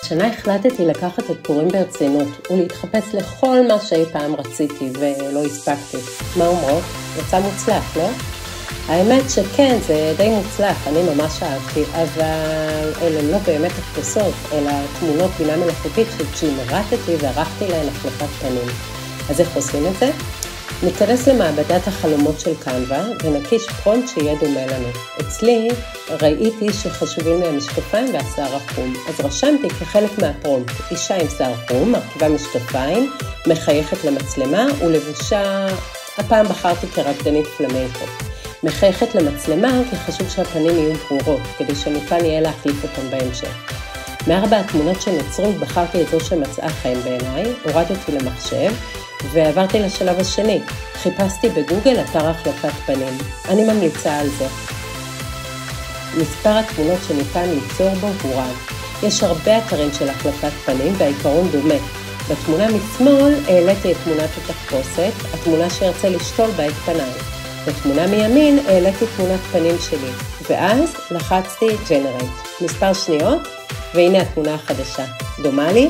השנה החלטתי לקחת את פורים ברצינות ולהתחפש לכל מה שאי פעם רציתי ולא הספקתי. מה אומרות? יצא מוצלח, לא? האמת שכן, זה די מוצלח, אני ממש אהבתי, אבל אלה לא באמת החפשות, אלא תמונות בינה מלאכותית שג'ימרטתי וערכתי להן החלפת פנים. אז איך עושים את זה? ניכנס למעבדת החלומות של קנווה ונקיש פרומפט שיהיה דומה לנו. אצלי ראיתי שחשובים לי המשקפיים והשיער החום, אז רשמתי כחלק מהפרומפט אישה עם שיער חום, מרכיבה משקפיים, מחייכת למצלמה ולבושה, הפעם בחרתי כרקדנית פלמנקו. מחייכת למצלמה כי חשוב שהפנים יהיו ברורות, כדי שניתן יהיה להחליף אותם בהמשך. מארבע התמונות שנוצרו בחרתי את זו שמצאה חן בעיניי, הורדתי למחשב ועברתי לשלב השני. חיפשתי בגוגל אתר החלפת פנים. אני ממליצה על זה. מספר התמונות שניתן ליצור בו הוא רב. יש הרבה אתרים של החלפת פנים והעיקרון דומה. בתמונה משמאל העליתי את תמונת התחפושת, התמונה שארצה לשתול בה את פניי. בתמונה מימין העליתי תמונת פנים שלי, ואז לחצתי Generate. מספר שניות, והנה התמונה החדשה. דומה לי?